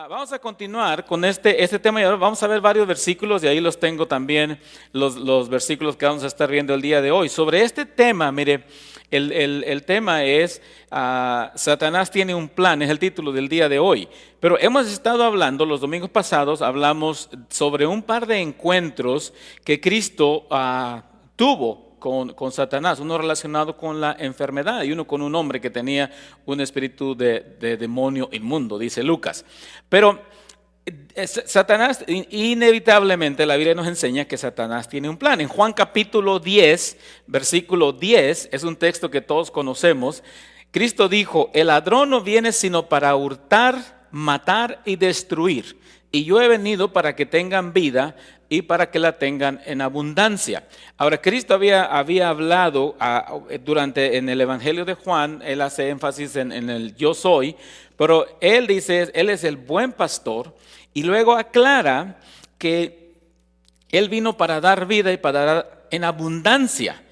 Vamos a continuar con este tema y ahora vamos a ver varios versículos y ahí los tengo también, los versículos que vamos a estar viendo el día de hoy. Sobre este tema, mire, el tema es Satanás tiene un plan, es el título del día de hoy. Pero hemos estado hablando, los domingos pasados hablamos sobre un par de encuentros que Cristo tuvo con Satanás, uno relacionado con la enfermedad y uno con un hombre que tenía un espíritu de demonio inmundo, dice Lucas. Pero Satanás, inevitablemente la Biblia nos enseña que Satanás tiene un plan. En Juan capítulo 10, versículo 10, es un texto que todos conocemos. Cristo dijo, el ladrón no viene sino para hurtar, matar y destruir. Y yo he venido para que tengan vida y para que la tengan en abundancia. Ahora, Cristo había hablado en el Evangelio de Juan, él hace énfasis en el yo soy, pero él dice, él es el buen pastor, y luego aclara que él vino para dar vida y para dar en abundancia.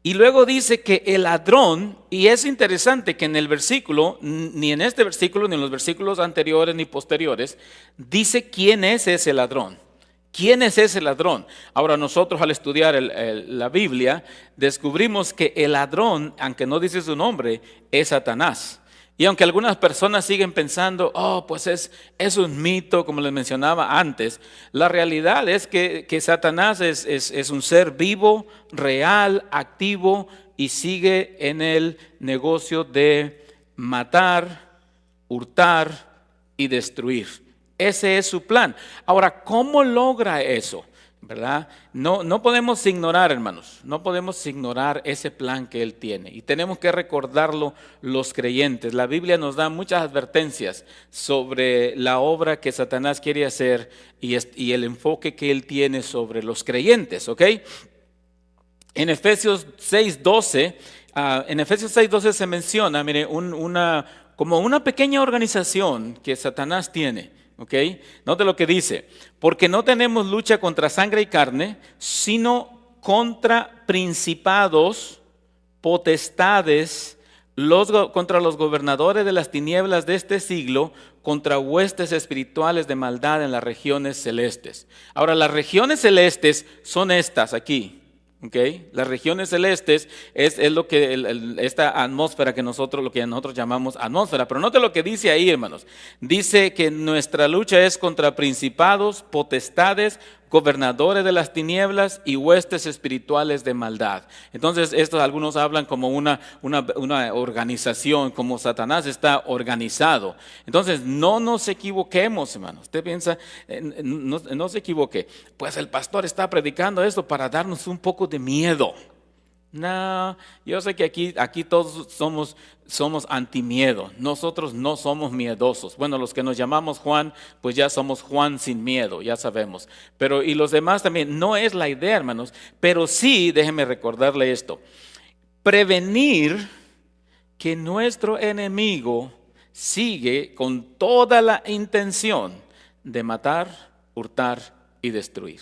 Y luego dice que el ladrón, y es interesante que en el versículo, ni en este versículo, ni en los versículos anteriores ni posteriores, dice quién es ese ladrón. ¿Quién es ese ladrón? Ahora nosotros al estudiar la Biblia descubrimos que el ladrón, aunque no dice su nombre, es Satanás. Y aunque algunas personas siguen pensando, pues es un mito, como les mencionaba antes, la realidad es que Satanás es un ser vivo, real, activo y sigue en el negocio de matar, hurtar y destruir. Ese es su plan. Ahora, ¿cómo logra eso? ¿Verdad? No podemos ignorar, hermanos, no podemos ignorar ese plan que Él tiene y tenemos que recordarlo los creyentes. La Biblia nos da muchas advertencias sobre la obra que Satanás quiere hacer y el enfoque que Él tiene sobre los creyentes, ¿ok? En Efesios 6:12 se menciona, mire, como una pequeña organización que Satanás tiene. ¿Ok? Note lo que dice, porque no tenemos lucha contra sangre y carne, sino contra principados, potestades, contra los gobernadores de las tinieblas de este siglo, contra huestes espirituales de maldad en las regiones celestes. Ahora, las regiones celestes son estas aquí. Okay. Las regiones celestes es lo que esta atmósfera lo que nosotros llamamos atmósfera. Pero note lo que dice ahí, hermanos. Dice que nuestra lucha es contra principados, potestades, gobernadores de las tinieblas y huestes espirituales de maldad. Entonces, algunos hablan como una organización, como Satanás está organizado. Entonces, no nos equivoquemos, hermanos. Usted piensa, no se equivoque. Pues el pastor está predicando esto para darnos un poco de miedo. No, yo sé que aquí todos somos antimiedo. Nosotros no somos miedosos. Bueno, los que nos llamamos Juan, pues ya somos Juan sin miedo, ya sabemos. Pero y los demás también, no es la idea, hermanos. Pero sí, déjenme recordarle esto. Prevenir que nuestro enemigo sigue con toda la intención de matar, hurtar y destruir.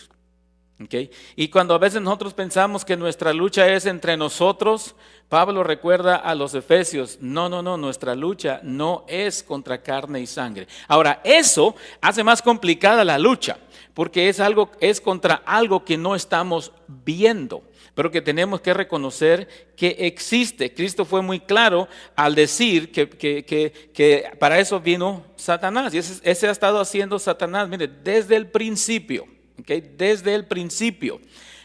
Okay. Y cuando a veces nosotros pensamos que nuestra lucha es entre nosotros, Pablo recuerda a los efesios, no, nuestra lucha no es contra carne y sangre. Ahora, eso hace más complicada la lucha, porque es contra algo que no estamos viendo, pero que tenemos que reconocer que existe. Cristo fue muy claro al decir que para eso vino Satanás, y ese ha estado haciendo Satanás, mire, desde el principio. Okay, desde el principio.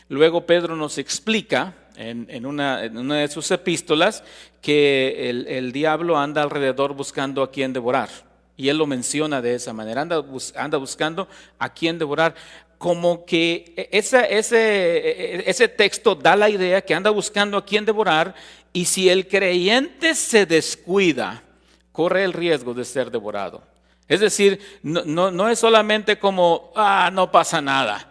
Luego Pedro nos explica en una de sus epístolas que el diablo anda alrededor buscando a quien devorar. Y él lo menciona de esa manera, anda buscando a quien devorar. Como que ese texto da la idea que anda buscando a quien devorar, y si el creyente se descuida, corre el riesgo de ser devorado. Es decir, no es solamente como, no pasa nada.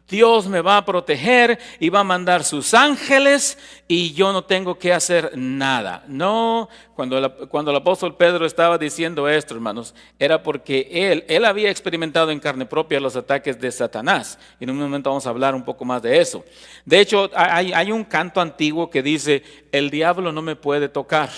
Dios me va a proteger y va a mandar sus ángeles y yo no tengo que hacer nada. No, cuando el apóstol Pedro estaba diciendo esto, hermanos, era porque él había experimentado en carne propia los ataques de Satanás. Y en un momento vamos a hablar un poco más de eso. De hecho, hay un canto antiguo que dice, el diablo no me puede tocar.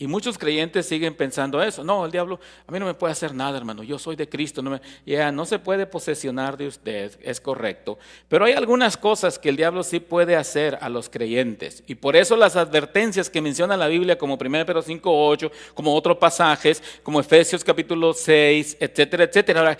Y muchos creyentes siguen pensando eso. No, el diablo a mí no me puede hacer nada, hermano. Yo soy de Cristo. No se puede posesionar de usted, es correcto. Pero hay algunas cosas que el diablo sí puede hacer a los creyentes. Y por eso las advertencias que menciona la Biblia, como 1 Pedro 5:8, como otros pasajes, como Efesios capítulo 6, etcétera, etcétera. Ahora,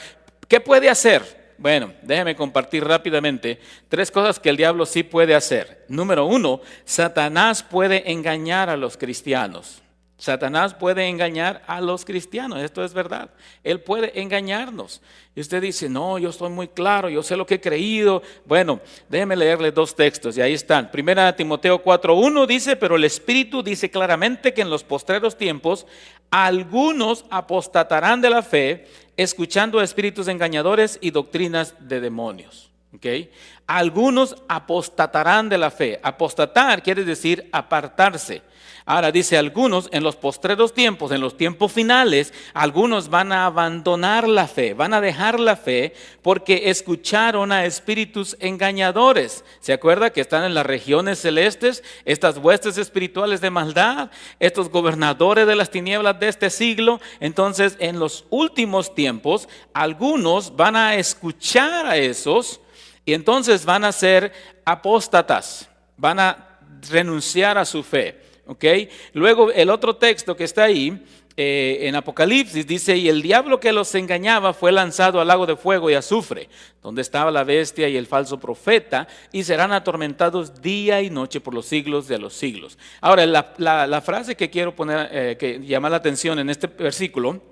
¿qué puede hacer? Bueno, déjeme compartir rápidamente 3 cosas que el diablo sí puede hacer. Número 1, Satanás puede engañar a los cristianos. Satanás puede engañar a los cristianos, esto es verdad. Él puede engañarnos. Y usted dice, no, yo estoy muy claro, yo sé lo que he creído. Bueno, déjeme leerle 2 textos y ahí están. 1 Timoteo 4:1 dice, pero el Espíritu dice claramente que en los postreros tiempos algunos apostatarán de la fe, escuchando a espíritus engañadores y doctrinas de demonios. ¿Okay? Algunos apostatarán de la fe. Apostatar quiere decir apartarse. Ahora dice algunos en los postreros tiempos, en los tiempos finales, algunos van a abandonar la fe, van a dejar la fe porque escucharon a espíritus engañadores. ¿Se acuerda que están en las regiones celestes, estas huestes espirituales de maldad, estos gobernadores de las tinieblas de este siglo? Entonces, en los últimos tiempos, algunos van a escuchar a esos y entonces van a ser apóstatas, van a renunciar a su fe. Okay. Luego el otro texto que está ahí en Apocalipsis dice, y el diablo que los engañaba fue lanzado al lago de fuego y azufre, donde estaba la bestia y el falso profeta, y serán atormentados día y noche por los siglos de los siglos. Ahora la frase que quiero poner, que llama la atención en este versículo,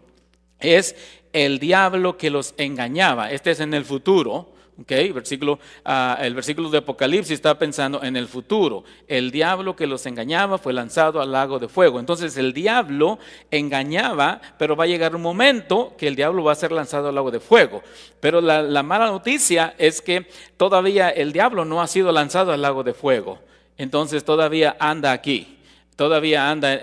es el diablo que los engañaba. Este es en el futuro. Okay, el versículo de Apocalipsis está pensando en el futuro. El diablo que los engañaba fue lanzado al lago de fuego. Entonces el diablo engañaba, pero va a llegar un momento que el diablo va a ser lanzado al lago de fuego. Pero la mala noticia es que todavía el diablo no ha sido lanzado al lago de fuego. Entonces todavía anda aquí. Todavía anda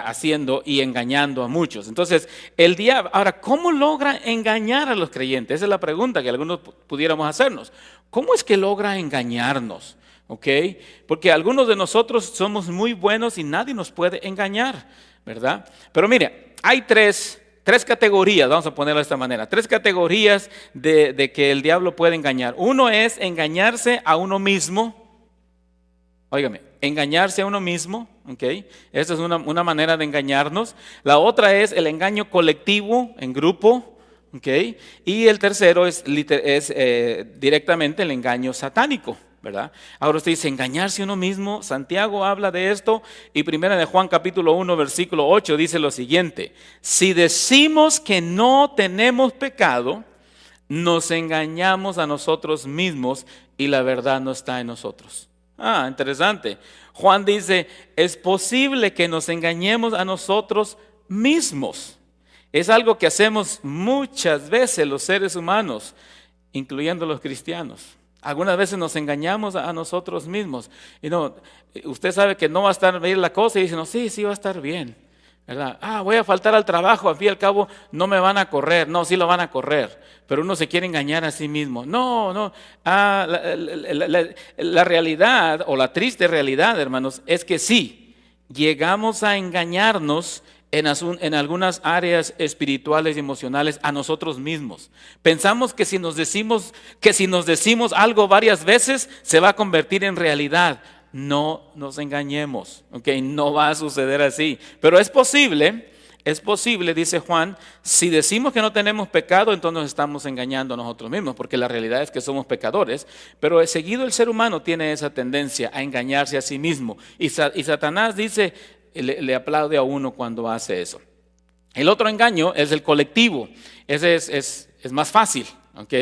haciendo y engañando a muchos. Entonces, el diablo, ahora, ¿cómo logra engañar a los creyentes? Esa es la pregunta que algunos pudiéramos hacernos. ¿Cómo es que logra engañarnos? ¿Okay? Porque algunos de nosotros somos muy buenos y nadie nos puede engañar, ¿verdad? Pero mire, hay tres categorías, vamos a ponerlo de esta manera, 3 categorías de que el diablo puede engañar. Uno es engañarse a uno mismo. Óigame, engañarse a uno mismo, ¿ok? Esa es una manera de engañarnos. La otra es el engaño colectivo, en grupo, ¿ok? Y el tercero es directamente el engaño satánico, ¿verdad? Ahora usted dice, engañarse a uno mismo. Santiago habla de esto y 1 de Juan capítulo 1 versículo 8 dice lo siguiente: si decimos que no tenemos pecado, nos engañamos a nosotros mismos y la verdad no está en nosotros. Interesante. Juan dice, es posible que nos engañemos a nosotros mismos. Es algo que hacemos muchas veces los seres humanos, incluyendo los cristianos. Algunas veces nos engañamos a nosotros mismos. Y no, usted sabe que no va a estar bien la cosa y dice, no, sí va a estar bien, ¿verdad? Voy a faltar al trabajo, al fin y al cabo no me van a correr. No, sí lo van a correr, pero uno se quiere engañar a sí mismo. No. La realidad o la triste realidad, hermanos, es que sí, llegamos a engañarnos en algunas áreas espirituales y emocionales a nosotros mismos. Pensamos que si nos decimos algo varias veces se va a convertir en realidad. No nos engañemos, ¿okay? No va a suceder así. Pero es posible, dice Juan, si decimos que no tenemos pecado, entonces nos estamos engañando a nosotros mismos, porque la realidad es que somos pecadores. Pero seguido el ser humano tiene esa tendencia a engañarse a sí mismo. Y Satanás dice, le aplaude a uno cuando hace eso. El otro engaño es el colectivo. Ese es más fácil. ¿ok?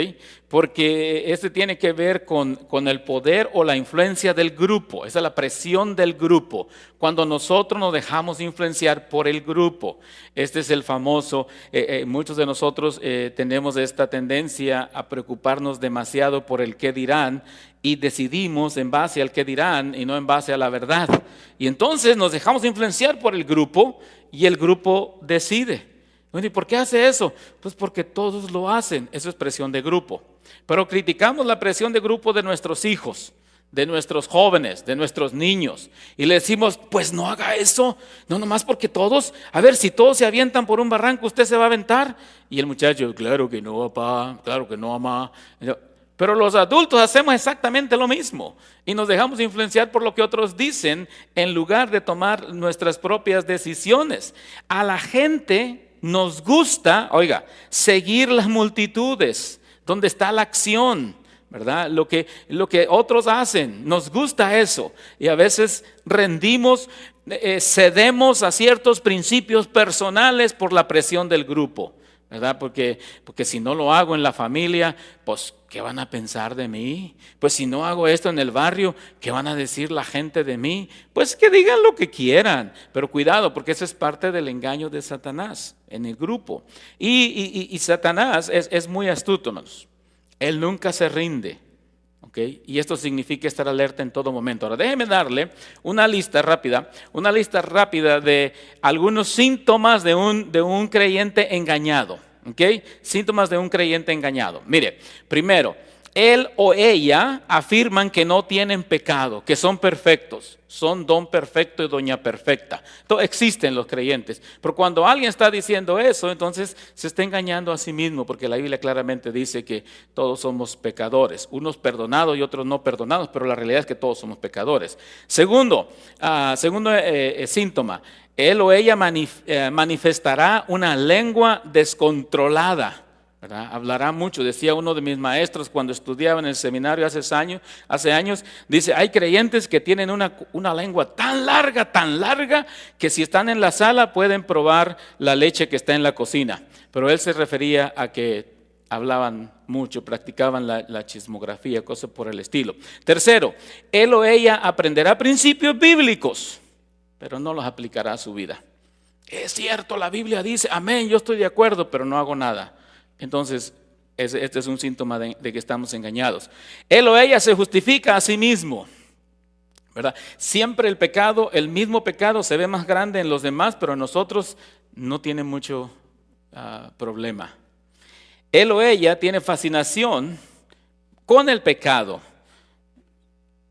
Porque este tiene que ver con el poder o la influencia del grupo. Esa es la presión del grupo. Cuando nosotros nos dejamos influenciar por el grupo. Este es el famoso, muchos de nosotros tenemos esta tendencia a preocuparnos demasiado por el qué dirán y decidimos en base al qué dirán y no en base a la verdad. Y entonces nos dejamos influenciar por el grupo y el grupo decide. ¿Y por qué hace eso? Pues porque todos lo hacen. Eso es presión de grupo. Pero criticamos la presión de grupo de nuestros hijos, de nuestros jóvenes, de nuestros niños. Y le decimos, pues no haga eso. No, nomás porque todos, a ver, si todos se avientan por un barranco, ¿usted se va a aventar? Y el muchacho, claro que no, papá, claro que no, mamá. Pero los adultos hacemos exactamente lo mismo. Y nos dejamos influenciar por lo que otros dicen en lugar de tomar nuestras propias decisiones. A la gente nos gusta, oiga, seguir las multitudes, donde está la acción, ¿verdad? Lo que otros hacen, nos gusta eso. Y a veces rendimos, cedemos a ciertos principios personales por la presión del grupo, ¿verdad? Porque si no lo hago en la familia, pues ¿qué van a pensar de mí? Pues si no hago esto en el barrio, ¿qué van a decir la gente de mí? Pues que digan lo que quieran, pero cuidado, porque eso es parte del engaño de Satanás en el grupo. Y Satanás es muy astuto, hermanos. Él nunca se rinde, ¿ok? Y esto significa estar alerta en todo momento. Ahora déjeme darle una lista rápida de algunos síntomas de un creyente engañado. ¿Ok? Síntomas de un creyente engañado. Mire, primero, él o ella afirman que no tienen pecado, que son perfectos, son don perfecto y doña perfecta. Entonces, existen los creyentes, pero cuando alguien está diciendo eso, entonces se está engañando a sí mismo, porque la Biblia claramente dice que todos somos pecadores, unos perdonados y otros no perdonados, pero la realidad es que todos somos pecadores. Segundo síntoma, él o ella manifestará una lengua descontrolada, ¿verdad? Hablará mucho. Decía uno de mis maestros cuando estudiaba en el seminario hace años, dice, hay creyentes que tienen una lengua tan larga, que si están en la sala pueden probar la leche que está en la cocina. Pero él se refería a que hablaban mucho, practicaban la chismografía, cosas por el estilo. Tercero, él o ella aprenderá principios bíblicos, pero no los aplicará a su vida. Es cierto, la Biblia dice, amén, yo estoy de acuerdo, pero no hago nada. Entonces, este es un síntoma de que estamos engañados. Él o ella se justifica a sí mismo, ¿verdad? Siempre el mismo pecado se ve más grande en los demás, pero en nosotros no tiene mucho problema. Él o ella tiene fascinación con el pecado.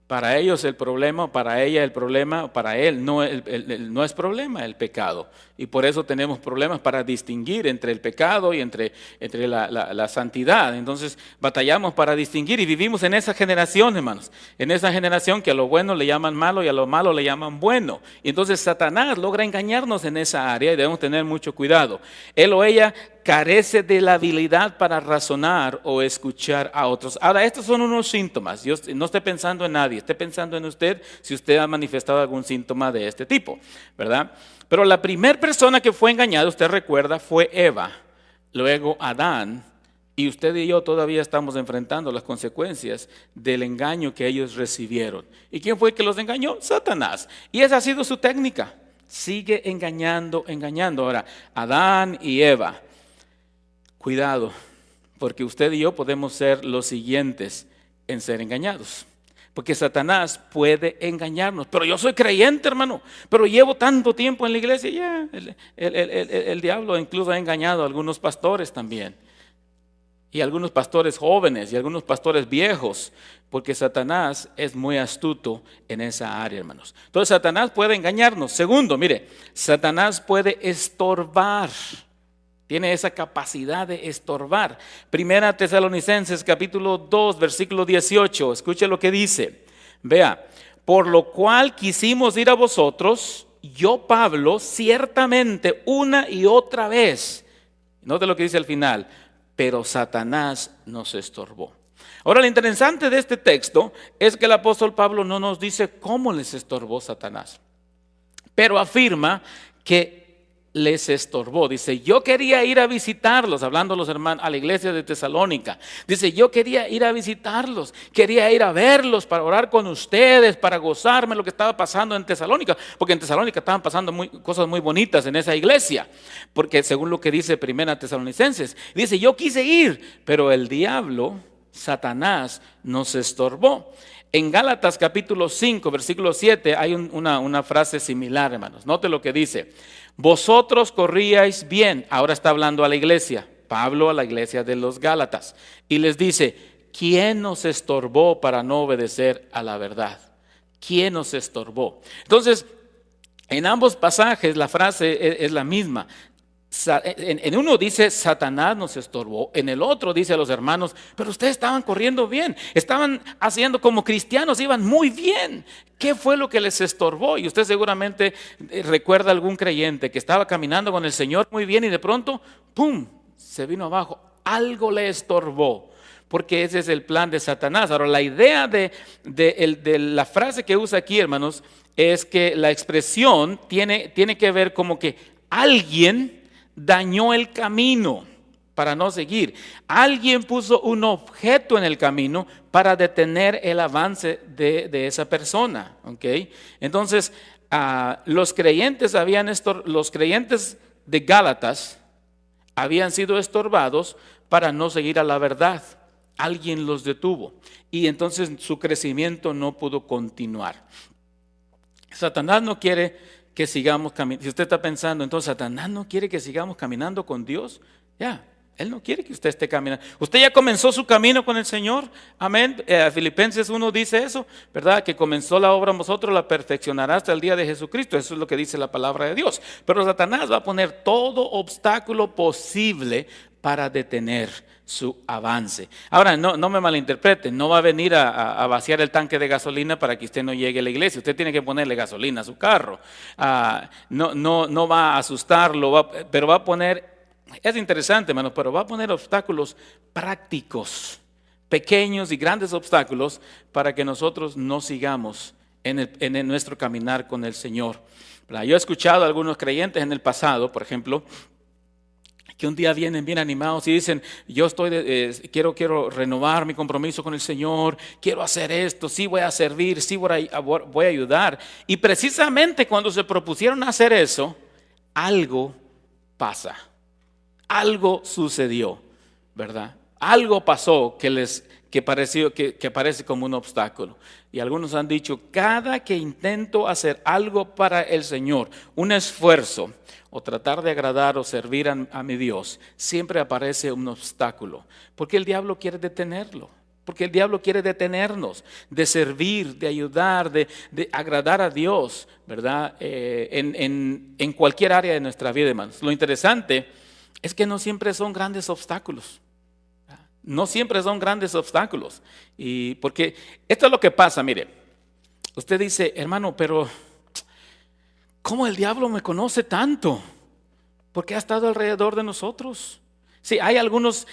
Para ellos el problema, para ella el problema, para él no es problema el pecado. Y por eso tenemos problemas para distinguir entre el pecado y entre la santidad. Entonces batallamos para distinguir y vivimos en esa generación, hermanos. En esa generación que a lo bueno le llaman malo y a lo malo le llaman bueno. Y entonces Satanás logra engañarnos en esa área y debemos tener mucho cuidado. Él o ella carece de la habilidad para razonar o escuchar a otros. Ahora, estos son unos síntomas. Yo no estoy pensando en nadie, estoy pensando en usted si usted ha manifestado algún síntoma de este tipo, ¿verdad? Pero la primera persona que fue engañada, usted recuerda, fue Eva, luego Adán, y usted y yo todavía estamos enfrentando las consecuencias del engaño que ellos recibieron. ¿Y quién fue el que los engañó? Satanás. Y esa ha sido su técnica. Sigue engañando. Ahora, Adán y Eva. Cuidado, porque usted y yo podemos ser los siguientes en ser engañados. Porque Satanás puede engañarnos. Pero yo soy creyente, hermano. Pero llevo tanto tiempo en la iglesia. Ya, el diablo incluso ha engañado a algunos pastores también. Y algunos pastores jóvenes y algunos pastores viejos. Porque Satanás es muy astuto en esa área, hermanos. Entonces Satanás puede engañarnos. Segundo, mire, Satanás puede estorbar. Tiene esa capacidad de estorbar. Primera Tesalonicenses capítulo 2 versículo 18. Escuche lo que dice. Vea, por lo cual quisimos ir a vosotros, yo Pablo, ciertamente una y otra vez. Note lo que dice al final. Pero Satanás nos estorbó. Ahora, lo interesante de este texto es que el apóstol Pablo no nos dice cómo les estorbó Satanás. Pero afirma que les estorbó. Dice, yo quería ir a visitarlos, hablando a los hermanos, a la iglesia de Tesalónica. Dice, yo quería ir a visitarlos, quería ir a verlos para orar con ustedes, para gozarme lo que estaba pasando en Tesalónica, porque en Tesalónica estaban pasando cosas muy bonitas en esa iglesia, porque según lo que dice Primera Tesalonicenses, dice, yo quise ir, pero el diablo, Satanás, nos estorbó. En Gálatas capítulo 5, versículo 7, hay una frase similar, hermanos. Note lo que dice. Vosotros corríais bien. Ahora está hablando a la iglesia. Pablo a la iglesia de los Gálatas. Y les dice, ¿quién nos estorbó para no obedecer a la verdad? ¿Quién nos estorbó? Entonces, en ambos pasajes la frase es la misma. En uno dice Satanás nos estorbó, en el otro dice a los hermanos, pero ustedes estaban corriendo bien, estaban haciendo como cristianos, iban muy bien. ¿Qué fue lo que les estorbó? Y usted seguramente recuerda algún creyente que estaba caminando con el Señor muy bien y de pronto, ¡pum!, se vino abajo. Algo le estorbó, porque ese es el plan de Satanás. Ahora, la idea de la frase que usa aquí, hermanos, es que la expresión tiene que ver como que alguien dañó el camino para no seguir. Alguien puso un objeto en el camino para detener el avance de esa persona. ¿Okay? Entonces, los creyentes de Gálatas habían sido estorbados para no seguir a la verdad. Alguien los detuvo y entonces su crecimiento no pudo continuar. Satanás no quiere que sigamos caminando. Si usted está pensando, entonces Satanás no quiere que sigamos caminando con Dios. Él no quiere que usted esté caminando. Usted ya comenzó su camino con el Señor. Amén. Filipenses 1 dice eso, ¿verdad? Que comenzó la obra en vosotros, la perfeccionará hasta el día de Jesucristo. Eso es lo que dice la palabra de Dios. Pero Satanás va a poner todo obstáculo posible para detener su avance. Ahora, no me malinterpreten, no va a venir a vaciar el tanque de gasolina para que usted no llegue a la iglesia. Usted tiene que ponerle gasolina a su carro. No va a asustarlo, pero va a poner, es interesante, hermano, pero va a poner obstáculos prácticos, pequeños y grandes obstáculos para que nosotros no sigamos en nuestro caminar con el Señor. Yo he escuchado a algunos creyentes en el pasado, por ejemplo, que un día vienen bien animados y dicen, yo quiero renovar mi compromiso con el Señor, quiero hacer esto, sí voy a servir, sí voy a ayudar. Y precisamente cuando se propusieron hacer eso, algo pasa, algo sucedió, ¿verdad? Algo pasó que parece como un obstáculo. Y algunos han dicho, cada que intento hacer algo para el Señor, un esfuerzo, o tratar de agradar o servir a mi Dios, siempre aparece un obstáculo, porque el diablo quiere detenerlo, porque el diablo quiere detenernos de servir, de ayudar, de agradar a Dios, ¿verdad? En cualquier área de nuestra vida, hermanos. Lo interesante es que no siempre son grandes obstáculos. No siempre son grandes obstáculos. Y porque esto es lo que pasa, mire. Usted dice, hermano, pero ¿cómo el diablo me conoce tanto? Porque ha estado alrededor de nosotros. Sí, hay algunos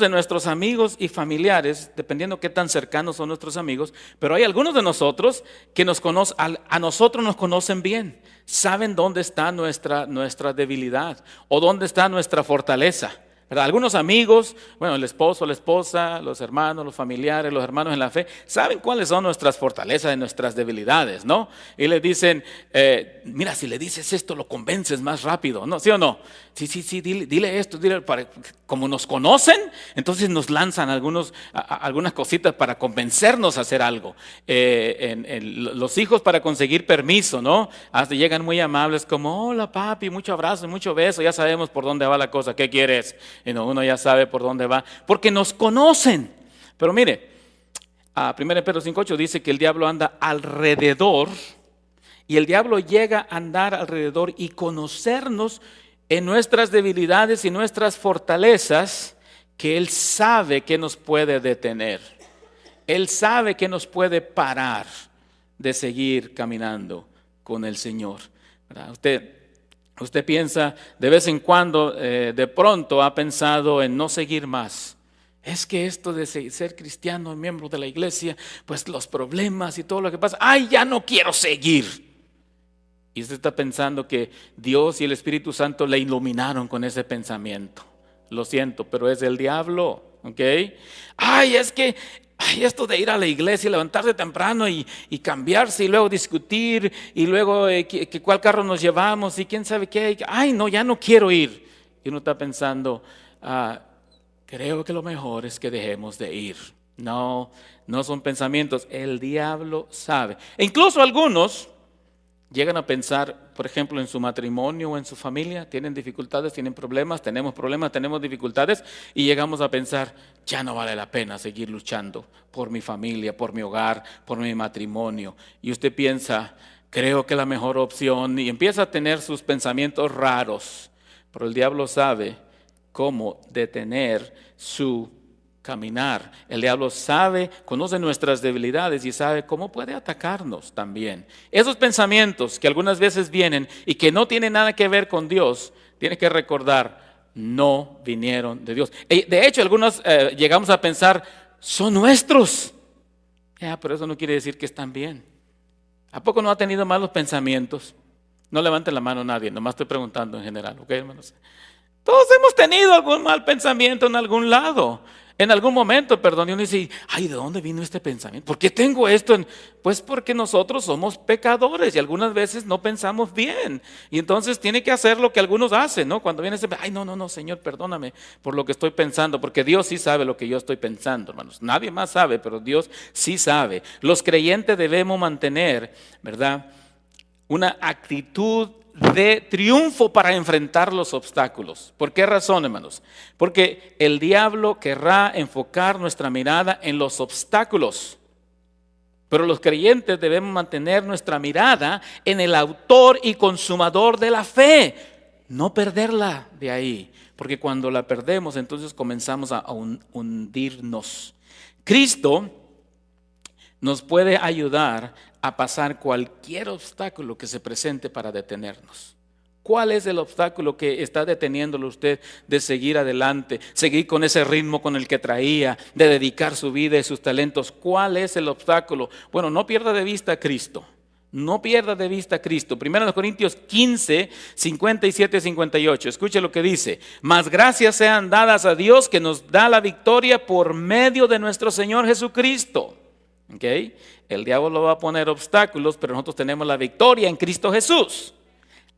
de nuestros amigos y familiares, dependiendo qué tan cercanos son nuestros amigos, pero hay algunos de nosotros que a nosotros nos conocen bien. Saben dónde está nuestra debilidad o dónde está nuestra fortaleza. ¿Verdad? Algunos amigos, bueno, el esposo, la esposa, los hermanos, los familiares, los hermanos en la fe, saben cuáles son nuestras fortalezas y nuestras debilidades, ¿no? Y le dicen, mira, si le dices esto lo convences más rápido, ¿no? ¿Sí o no? Sí, dile esto, como nos conocen, entonces nos lanzan algunas cositas para convencernos a hacer algo. Los hijos para conseguir permiso, ¿no? Hasta llegan muy amables como, hola papi, mucho abrazo, mucho beso, ya sabemos por dónde va la cosa, ¿qué quieres? Uno ya sabe por dónde va, porque nos conocen. Pero mire, 1 Pedro 5:8 dice que el diablo anda alrededor, y el diablo llega a andar alrededor y conocernos en nuestras debilidades y nuestras fortalezas, que él sabe que nos puede detener. Él sabe que nos puede parar de seguir caminando con el Señor. ¿Verdad? Usted piensa de vez en cuando, de pronto ha pensado en no seguir más. Es que esto de ser cristiano, miembro de la iglesia, pues los problemas y todo lo que pasa, ¡ay, ya no quiero seguir! Y usted está pensando que Dios y el Espíritu Santo le iluminaron con ese pensamiento. Lo siento, pero es el diablo, ¿ok? Ay, es que esto de ir a la iglesia y levantarse temprano y cambiarse y luego discutir y luego que cuál carro nos llevamos y quién sabe qué. Ay, no, ya no quiero ir. Y uno está pensando, creo que lo mejor es que dejemos de ir. No, no son pensamientos. El diablo sabe. E incluso algunos llegan a pensar, por ejemplo, en su matrimonio o en su familia, tienen dificultades, tienen problemas, tenemos dificultades y llegamos a pensar, ya no vale la pena seguir luchando por mi familia, por mi hogar, por mi matrimonio. Y usted piensa, creo que la mejor opción, y empieza a tener sus pensamientos raros, pero el diablo sabe cómo detener su caminar. El diablo sabe, conoce nuestras debilidades y sabe cómo puede atacarnos también. Esos pensamientos que algunas veces vienen y que no tienen nada que ver con Dios, tiene que recordar, no vinieron de Dios. De hecho, algunos llegamos a pensar, son nuestros. Pero eso no quiere decir que están bien. ¿A poco no ha tenido malos pensamientos? No levante la mano nadie, nomás estoy preguntando en general, ¿ok, hermanos? Todos hemos tenido algún mal pensamiento en algún lado. En algún momento, perdón, y uno dice, ay, ¿de dónde vino este pensamiento? ¿Por qué tengo esto? Pues porque nosotros somos pecadores y algunas veces no pensamos bien. Y entonces tiene que hacer lo que algunos hacen, ¿no? Cuando viene ese, ay, no, Señor, perdóname por lo que estoy pensando, porque Dios sí sabe lo que yo estoy pensando, hermanos. Nadie más sabe, pero Dios sí sabe. Los creyentes debemos mantener, ¿verdad?, una actitud de triunfo para enfrentar los obstáculos. ¿Por qué razón, hermanos? Porque el diablo querrá enfocar nuestra mirada en los obstáculos, pero los creyentes debemos mantener nuestra mirada en el autor y consumador de la fe, no perderla de ahí, porque cuando la perdemos entonces comenzamos a hundirnos. Cristo nos puede ayudar a pasar cualquier obstáculo que se presente para detenernos. ¿Cuál es el obstáculo que está deteniéndolo usted de seguir adelante, seguir con ese ritmo con el que traía, de dedicar su vida y sus talentos? ¿Cuál es el obstáculo? Bueno, no pierda de vista a Cristo. No pierda de vista a Cristo. 1 Corintios 15, 57 y 58. Escuche lo que dice. Mas gracias sean dadas a Dios que nos da la victoria por medio de nuestro Señor Jesucristo. ¿Okay? El diablo va a poner obstáculos, pero nosotros tenemos la victoria en Cristo Jesús.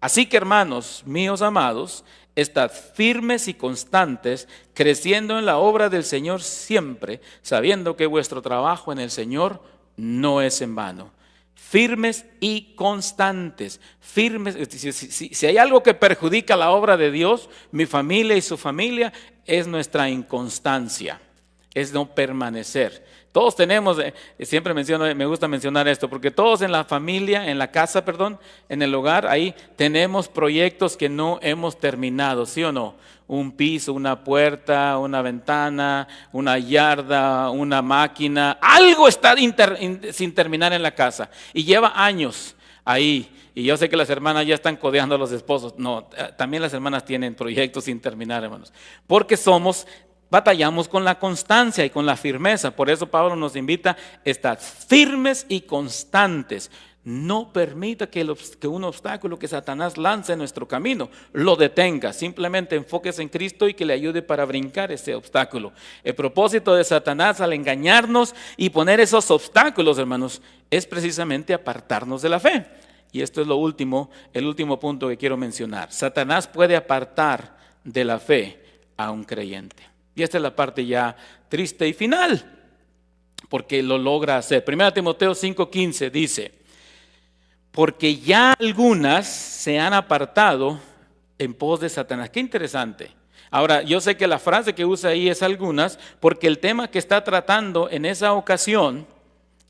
Así que, hermanos míos amados, estad firmes y constantes, creciendo en la obra del Señor siempre, sabiendo que vuestro trabajo en el Señor no es en vano. Firmes y constantes. Firmes. Si hay algo que perjudica la obra de Dios, mi familia y su familia, es nuestra inconstancia, es no permanecer. Todos tenemos, siempre me gusta mencionar esto, porque todos en la familia, en la casa, en el hogar, ahí tenemos proyectos que no hemos terminado, ¿sí o no? Un piso, una puerta, una ventana, una yarda, una máquina, algo está sin terminar en la casa y lleva años ahí. Y yo sé que las hermanas ya están codeando a los esposos. No, también las hermanas tienen proyectos sin terminar, hermanos, porque batallamos con la constancia y con la firmeza. Por eso Pablo nos invita a estar firmes y constantes. No permita que un obstáculo que Satanás lance en nuestro camino lo detenga. Simplemente enfóquese en Cristo y que le ayude para brincar ese obstáculo. El propósito de Satanás al engañarnos y poner esos obstáculos, hermanos, es precisamente apartarnos de la fe. Y esto es el último punto que quiero mencionar. Satanás puede apartar de la fe a un creyente. Y esta es la parte ya triste y final, porque lo logra hacer. 1 Timoteo 5:15 dice, porque ya algunas se han apartado en pos de Satanás. Qué interesante. Ahora, yo sé que la frase que usa ahí es algunas, porque el tema que está tratando en esa ocasión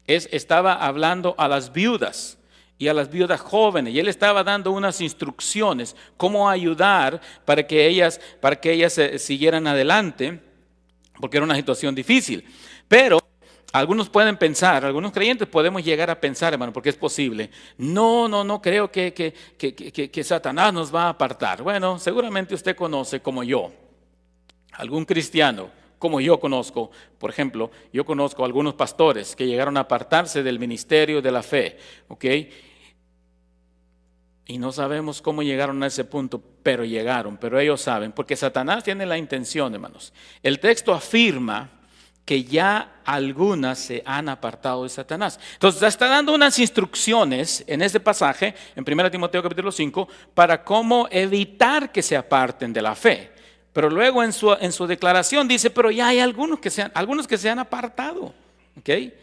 estaba hablando a las viudas y a las viudas jóvenes, y él estaba dando unas instrucciones, cómo ayudar para que ellas siguieran adelante, porque era una situación difícil. Pero algunos pueden pensar, algunos creyentes podemos llegar a pensar, hermano, porque es posible, no creo que Satanás nos va a apartar. Bueno, seguramente usted conoce, como yo, algún cristiano, como yo conozco, por ejemplo, yo conozco algunos pastores que llegaron a apartarse del ministerio de la fe, ¿ok? Y no sabemos cómo llegaron a ese punto, pero llegaron, pero ellos saben, porque Satanás tiene la intención, hermanos. El texto afirma que ya algunas se han apartado de Satanás. Entonces está dando unas instrucciones en este pasaje, en 1 Timoteo capítulo 5, para cómo evitar que se aparten de la fe. Pero luego en su declaración dice, pero ya hay algunos que se han apartado. ¿Okay?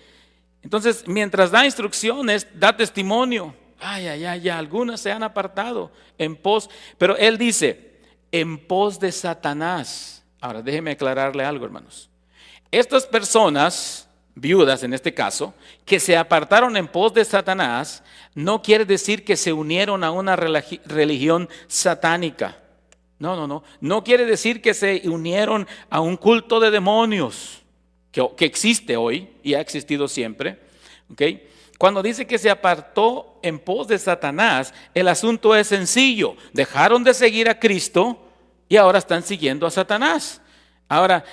Entonces, mientras da instrucciones, da testimonio. Ya, algunas se han apartado en pos, pero él dice, en pos de Satanás. Ahora, déjeme aclararle algo, hermanos. Estas personas, viudas en este caso, que se apartaron en pos de Satanás, no quiere decir que se unieron a una religión satánica. No quiere decir que se unieron a un culto de demonios, que existe hoy y ha existido siempre. ¿Okay? Cuando dice que se apartó en pos de Satanás, el asunto es sencillo. Dejaron de seguir a Cristo y ahora están siguiendo a Satanás. Ahora,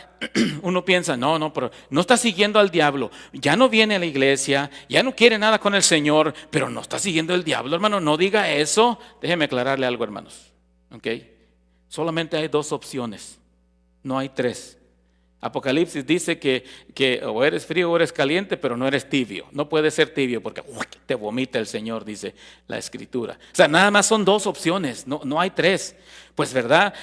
uno piensa, pero no está siguiendo al diablo. Ya no viene a la iglesia, ya no quiere nada con el Señor, pero no está siguiendo al diablo, hermano. No diga eso. Déjeme aclararle algo, hermanos. ¿Okay? Solamente hay dos opciones, no hay tres. Apocalipsis dice que o eres frío o eres caliente, pero no eres tibio. No puedes ser tibio porque te vomita el Señor, dice la Escritura. O sea, nada más son dos opciones, no hay tres. Pues, ¿verdad?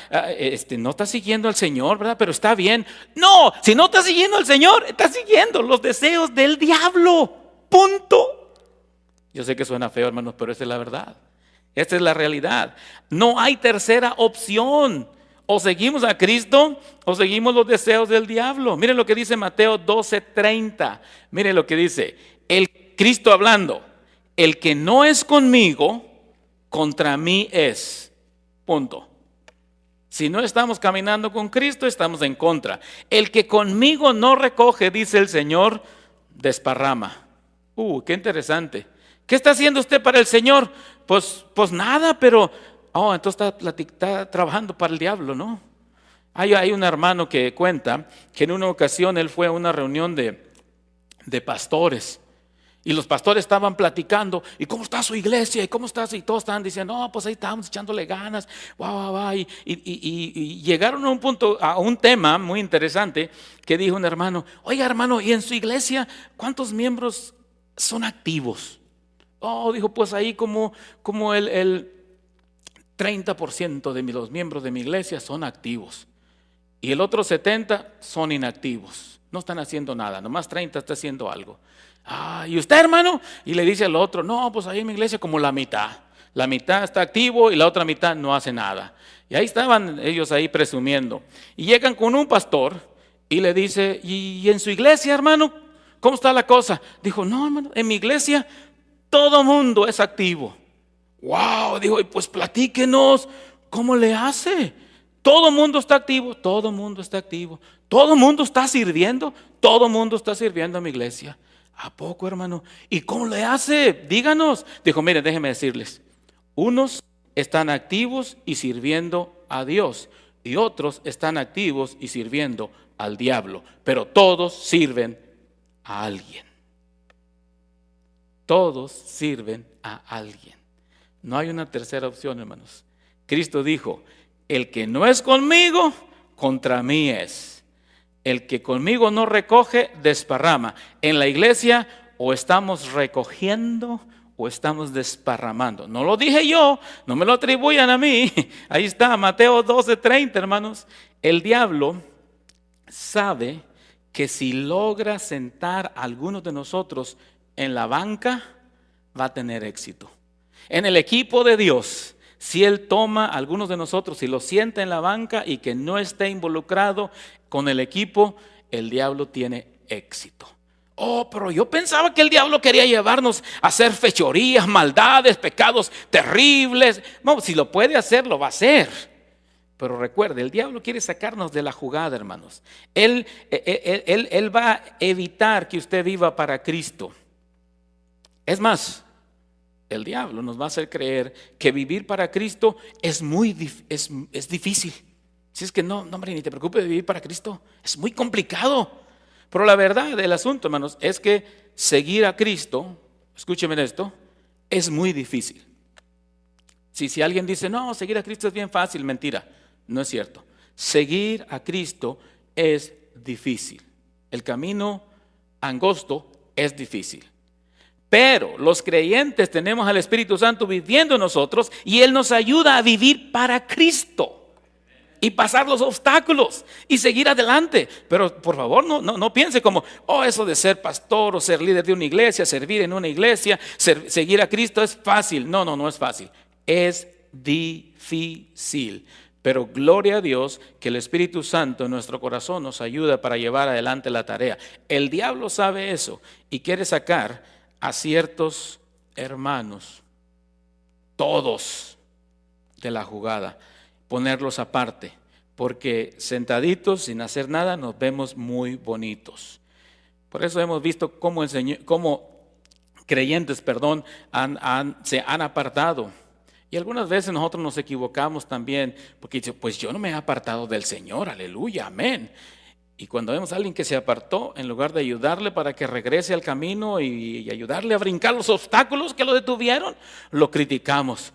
No está siguiendo al Señor, ¿verdad? Pero está bien. No, si no está siguiendo al Señor, está siguiendo los deseos del diablo. Punto. Yo sé que suena feo, hermanos, pero esa es la verdad. Esta es la realidad. No hay tercera opción. O seguimos a Cristo o seguimos los deseos del diablo. Miren lo que dice Mateo 12:30. Miren lo que dice. El Cristo hablando. El que no es conmigo, contra mí es. Punto. Si no estamos caminando con Cristo, estamos en contra. El que conmigo no recoge, dice el Señor, desparrama. Qué interesante. ¿Qué está haciendo usted para el Señor? Pues nada, pero entonces está trabajando para el diablo, ¿no? Hay un hermano que cuenta que en una ocasión él fue a una reunión de pastores. Y los pastores estaban platicando, ¿y cómo está su iglesia? ¿Y cómo está? Y todos estaban diciendo, pues ahí estamos echándole ganas, y llegaron a un punto, a un tema muy interesante, que dijo un hermano, oiga hermano, ¿y en su iglesia cuántos miembros son activos? Dijo, pues ahí como el 30% de los miembros de mi iglesia son activos. Y el otro 70% son inactivos. No están haciendo nada, nomás 30% está haciendo algo. ¿Y usted, hermano? Y le dice al otro, no, pues ahí en mi iglesia como la mitad. La mitad está activo y la otra mitad no hace nada. Y ahí estaban ellos ahí presumiendo. Y llegan con un pastor y le dice, ¿y en su iglesia, hermano? ¿Cómo está la cosa? Dijo, no, hermano, en mi iglesia todo mundo es activo. Dijo, y pues platíquenos, ¿cómo le hace? Todo mundo está activo, todo mundo está activo. Todo mundo está sirviendo, todo mundo está sirviendo a mi iglesia. ¿A poco, hermano? ¿Y cómo le hace? Díganos. Dijo, miren, déjenme decirles. Unos están activos y sirviendo a Dios, y otros están activos y sirviendo al diablo, pero todos sirven a alguien. Todos sirven a alguien. No hay una tercera opción, hermanos. Cristo dijo, el que no es conmigo, contra mí es. El que conmigo no recoge, desparrama. En la iglesia o estamos recogiendo o estamos desparramando. No lo dije yo, no me lo atribuyan a mí. Ahí está, Mateo 12:30, hermanos. El diablo sabe que si logra sentar a algunos de nosotros en la banca, va a tener éxito. En el equipo de Dios, si Él toma a algunos de nosotros y los sienta en la banca y que no esté involucrado con el equipo, el diablo tiene éxito. Pero yo pensaba que el diablo quería llevarnos a hacer fechorías, maldades, pecados terribles. No, si lo puede hacer, lo va a hacer. Pero recuerde, el diablo quiere sacarnos de la jugada, hermanos. Él va a evitar que usted viva para Cristo. Es más, el diablo nos va a hacer creer que vivir para Cristo es difícil. Si es que no, hombre, ni te preocupes de vivir para Cristo. Es muy complicado. Pero la verdad del asunto, hermanos, es que seguir a Cristo, escúcheme esto, es muy difícil. Si alguien dice, no, seguir a Cristo es bien fácil, mentira, no es cierto. Seguir a Cristo es difícil. El camino angosto es difícil. Pero los creyentes tenemos al Espíritu Santo viviendo en nosotros y Él nos ayuda a vivir para Cristo y pasar los obstáculos y seguir adelante. Pero por favor no piense como, eso de ser pastor o ser líder de una iglesia, servir en una iglesia, seguir a Cristo es fácil. No es fácil, es difícil. Pero gloria a Dios que el Espíritu Santo en nuestro corazón nos ayuda para llevar adelante la tarea. El diablo sabe eso y quiere sacar a ciertos hermanos, todos, de la jugada, ponerlos aparte, porque sentaditos sin hacer nada nos vemos muy bonitos. Por eso hemos visto cómo creyentes, se han apartado. Y algunas veces nosotros nos equivocamos también, porque dice, pues yo no me he apartado del Señor, aleluya, amén. Y cuando vemos a alguien que se apartó, en lugar de ayudarle para que regrese al camino y ayudarle a brincar los obstáculos que lo detuvieron, lo criticamos.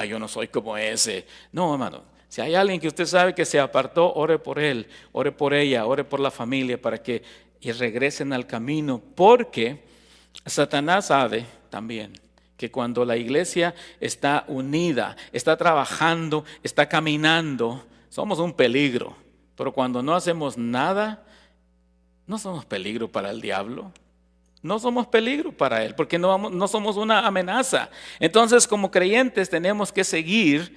Yo no soy como ese. No, hermano, si hay alguien que usted sabe que se apartó, ore por él, ore por ella, ore por la familia para que regresen al camino. Porque Satanás sabe también que cuando la iglesia está unida, está trabajando, está caminando, somos un peligro. Pero cuando no hacemos nada, no somos peligro para el diablo. No somos peligro para él, porque no somos una amenaza. Entonces, como creyentes tenemos que seguir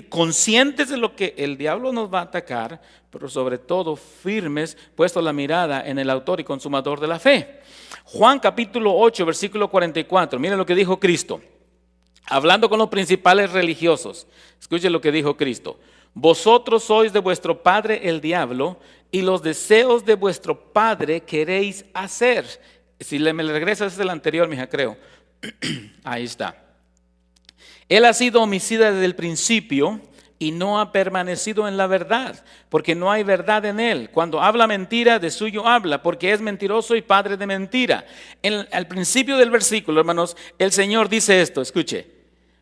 conscientes de lo que el diablo nos va a atacar, pero sobre todo firmes, puesto la mirada en el autor y consumador de la fe. Juan capítulo 8, versículo 44, miren lo que dijo Cristo, hablando con los principales religiosos. Escuchen lo que dijo Cristo. Vosotros sois de vuestro padre el diablo, y los deseos de vuestro padre queréis hacer. Si me le regresas es el anterior, mija, creo. Ahí está. Él ha sido homicida desde el principio y no ha permanecido en la verdad, porque no hay verdad en él. Cuando habla mentira, de suyo habla, porque es mentiroso y padre de mentira. Al principio del versículo, hermanos, el Señor dice esto, escuche.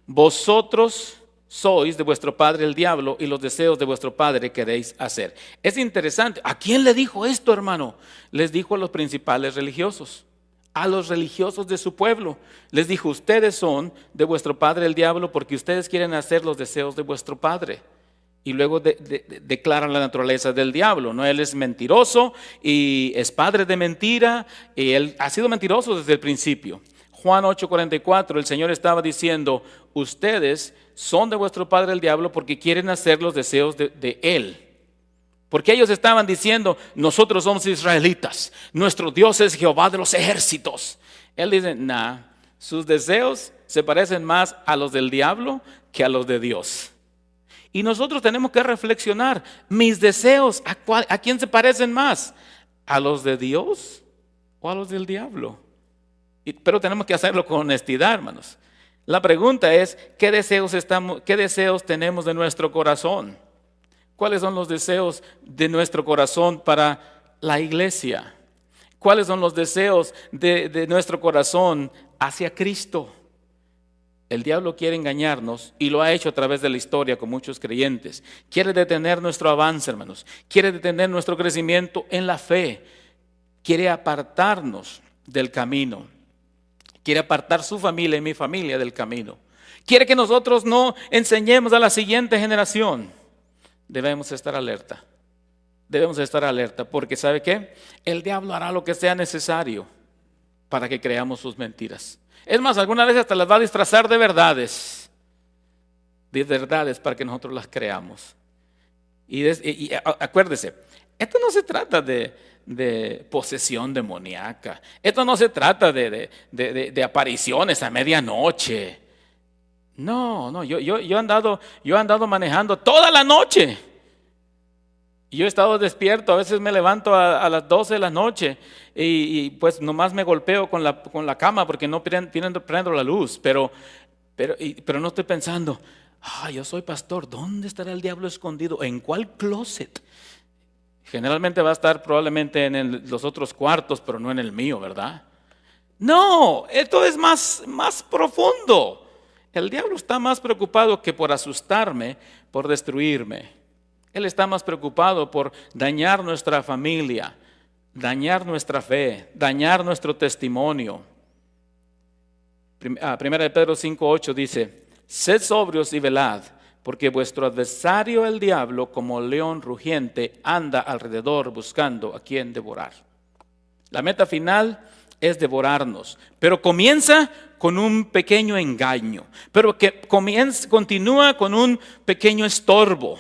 Vosotros sois de vuestro padre el diablo y los deseos de vuestro padre queréis hacer. Es interesante. ¿A quién le dijo esto, hermano? Les dijo a los principales religiosos, a los religiosos de su pueblo. Les dijo, ustedes son de vuestro padre el diablo porque ustedes quieren hacer los deseos de vuestro padre. Y luego declaran la naturaleza del diablo, ¿no? Él es mentiroso y es padre de mentira y él ha sido mentiroso desde el principio. Juan 8:44, el Señor estaba diciendo, ustedes son de vuestro padre el diablo porque quieren hacer los deseos de él. Porque ellos estaban diciendo, nosotros somos israelitas, nuestro Dios es Jehová de los ejércitos. Él dice, sus deseos se parecen más a los del diablo que a los de Dios. Y nosotros tenemos que reflexionar, mis deseos, ¿a quién se parecen más? ¿A los de Dios o a los del diablo? Pero tenemos que hacerlo con honestidad, hermanos. La pregunta es, ¿qué deseos tenemos de nuestro corazón? ¿Cuáles son los deseos de nuestro corazón para la iglesia? ¿Cuáles son los deseos de nuestro corazón hacia Cristo? El diablo quiere engañarnos y lo ha hecho a través de la historia con muchos creyentes. Quiere detener nuestro avance, hermanos. Quiere detener nuestro crecimiento en la fe. Quiere apartarnos del camino. Quiere apartar su familia y mi familia del camino. Quiere que nosotros no enseñemos a la siguiente generación. Debemos estar alerta. Debemos estar alerta porque ¿sabe qué? El diablo hará lo que sea necesario para que creamos sus mentiras. Es más, alguna vez hasta las va a disfrazar de verdades para que nosotros las creamos. Y acuérdese, esto no se trata de posesión demoníaca. Esto no se trata de apariciones a medianoche. No, yo he andado manejando toda la noche. Yo he estado despierto, a veces me levanto a las 12 de la noche y pues nomás me golpeo con la cama porque no prendo la luz, pero no estoy pensando, yo soy pastor, ¿dónde estará el diablo escondido? ¿En cuál closet? Generalmente va a estar probablemente en los otros cuartos, pero no en el mío, ¿verdad? No, esto es más profundo. El diablo está más preocupado que por asustarme, por destruirme. Él está más preocupado por dañar nuestra familia, dañar nuestra fe, dañar nuestro testimonio. Primera de Pedro 5:8 dice: sed sobrios y velad, porque vuestro adversario el diablo, como león rugiente, anda alrededor buscando a quien devorar. La meta final es devorarnos, pero comienza con un pequeño engaño, pero que continúa con un pequeño estorbo,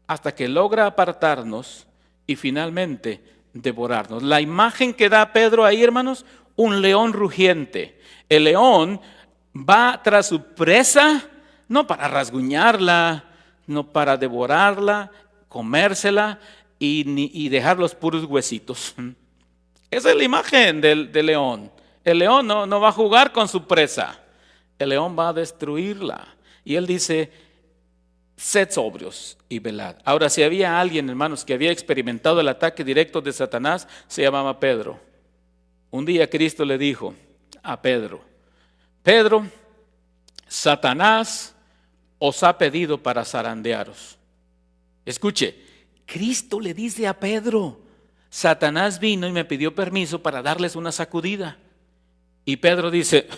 hasta que logra apartarnos y finalmente devorarnos. La imagen que da Pedro ahí, hermanos, un león rugiente. El león va tras su presa, no para rasguñarla, no para devorarla, comérsela y dejar los puros huesitos. Esa es la imagen del león. El león no va a jugar con su presa. El león va a destruirla. Y él dice: sed sobrios y velad. Ahora, si había alguien, hermanos, que había experimentado el ataque directo de Satanás, se llamaba Pedro. Un día Cristo le dijo a Pedro: Pedro, Satanás os ha pedido para zarandearos. Escuche, Cristo le dice a Pedro: Satanás vino y me pidió permiso para darles una sacudida. Y Pedro dice: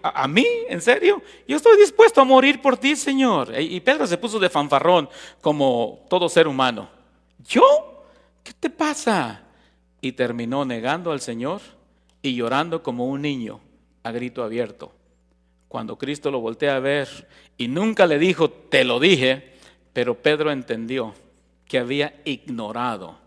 ¿A mí? ¿En serio? Yo estoy dispuesto a morir por ti, Señor. Y Pedro se puso de fanfarrón como todo ser humano. ¿Yo? ¿Qué te pasa? Y terminó negando al Señor y llorando como un niño a grito abierto. Cuando Cristo lo voltea a ver y nunca le dijo: te lo dije, pero Pedro entendió que había ignorado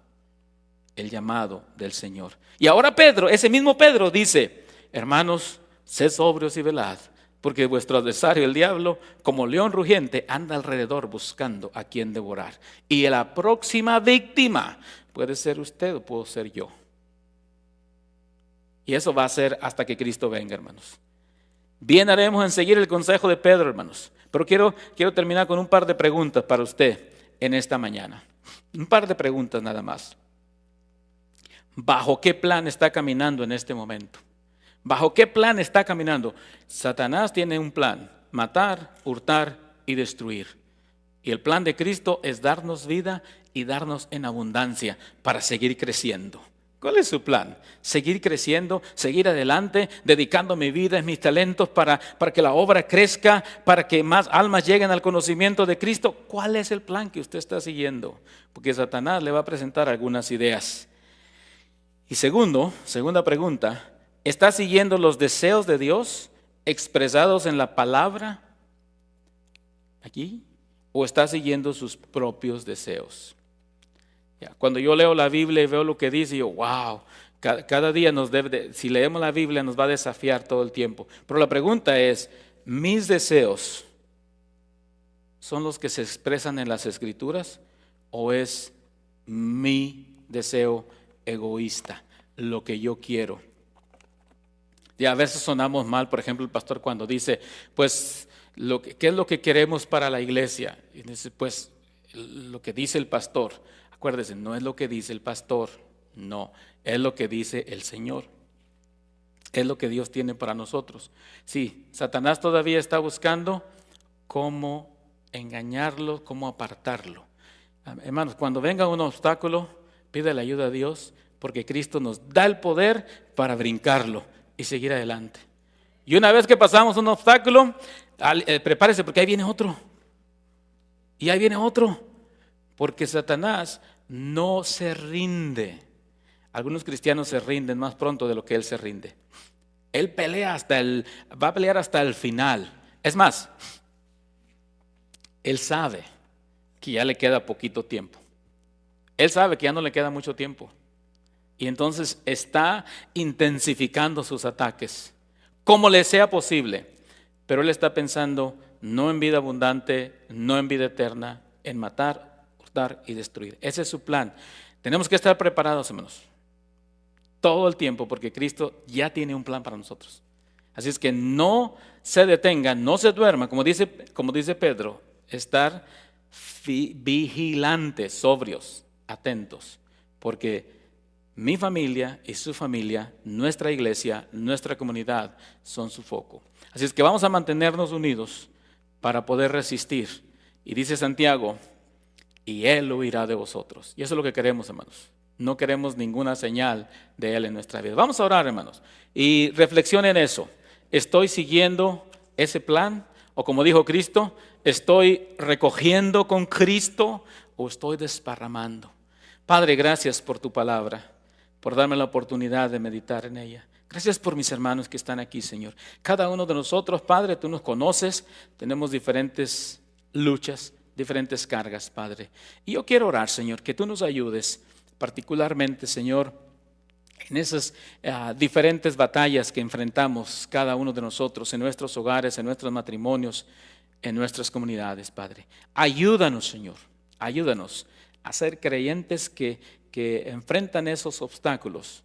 el llamado del Señor. Y ahora Pedro, ese mismo Pedro, dice: hermanos, sed sobrios y velad, porque vuestro adversario el diablo, como león rugiente, anda alrededor buscando a quien devorar. Y la próxima víctima puede ser usted o puedo ser yo. Y eso va a ser hasta que Cristo venga, hermanos. Bien haremos en seguir el consejo de Pedro, hermanos. Pero quiero terminar con un par de preguntas para usted en esta mañana. Un par de preguntas nada más. ¿Bajo qué plan está caminando en este momento? ¿Bajo qué plan está caminando? Satanás tiene un plan: matar, hurtar y destruir. Y el plan de Cristo es darnos vida y darnos en abundancia para seguir creciendo. ¿Cuál es su plan? Seguir creciendo, seguir adelante, dedicando mi vida y mis talentos para que la obra crezca, para que más almas lleguen al conocimiento de Cristo. ¿Cuál es el plan que usted está siguiendo? Porque Satanás le va a presentar algunas ideas. Y segunda pregunta: ¿está siguiendo los deseos de Dios expresados en la palabra aquí? ¿O está siguiendo sus propios deseos? Cuando yo leo la Biblia y veo lo que dice, yo, wow, cada día si leemos la Biblia nos va a desafiar todo el tiempo. Pero la pregunta es: ¿mis deseos son los que se expresan en las Escrituras o es mi deseo egoísta, lo que yo quiero? Y a veces sonamos mal, por ejemplo, el pastor cuando dice, pues, ¿qué es lo que queremos para la iglesia? Y dice, pues, lo que dice el pastor. Acuérdense, no es lo que dice el pastor, no, es lo que dice el Señor. Es lo que Dios tiene para nosotros. Sí, Satanás todavía está buscando cómo engañarlo, cómo apartarlo. Hermanos, cuando venga un obstáculo, pide la ayuda a Dios, porque Cristo nos da el poder para brincarlo y seguir adelante. Y una vez que pasamos un obstáculo, prepárese, porque ahí viene otro. Y ahí viene otro. Porque Satanás no se rinde. Algunos cristianos se rinden más pronto de lo que él se rinde. Él va a pelear hasta el final. Es más, él sabe que ya le queda poquito tiempo. Él sabe que ya no le queda mucho tiempo. Y entonces está intensificando sus ataques, como le sea posible. Pero él está pensando no en vida abundante, no en vida eterna, en matar, hurtar y destruir. Ese es su plan. Tenemos que estar preparados, hermanos, todo el tiempo, porque Cristo ya tiene un plan para nosotros. Así es que no se detenga, no se duerma, como dice Pedro, estar vigilantes, sobrios, atentos, porque mi familia y su familia, nuestra iglesia, nuestra comunidad son su foco. Así es que vamos a mantenernos unidos para poder resistir. Y dice Santiago, y Él huirá de vosotros. Y eso es lo que queremos, hermanos. No queremos ninguna señal de Él en nuestra vida. Vamos a orar, hermanos, y reflexionen en eso. ¿Estoy siguiendo ese plan? O como dijo Cristo, ¿estoy recogiendo con Cristo o estoy desparramando? Padre, gracias por tu palabra, por darme la oportunidad de meditar en ella. Gracias por mis hermanos que están aquí, Señor. Cada uno de nosotros, Padre, tú nos conoces, tenemos diferentes luchas, diferentes cargas, Padre. Y yo quiero orar, Señor, que tú nos ayudes, particularmente, Señor, en esas diferentes batallas que enfrentamos cada uno de nosotros en nuestros hogares, en nuestros matrimonios, en nuestras comunidades, Padre. Ayúdanos, Señor, ayúdanos a ser creyentes que enfrentan esos obstáculos,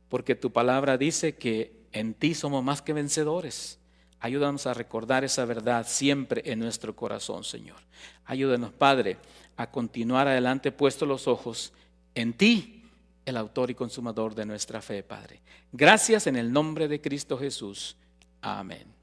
porque tu palabra dice que en ti somos más que vencedores. Ayúdanos a recordar esa verdad siempre en nuestro corazón, Señor. Ayúdanos, Padre, a continuar adelante puestos los ojos en ti, el autor y consumador de nuestra fe, Padre. Gracias en el nombre de Cristo Jesús. Amén.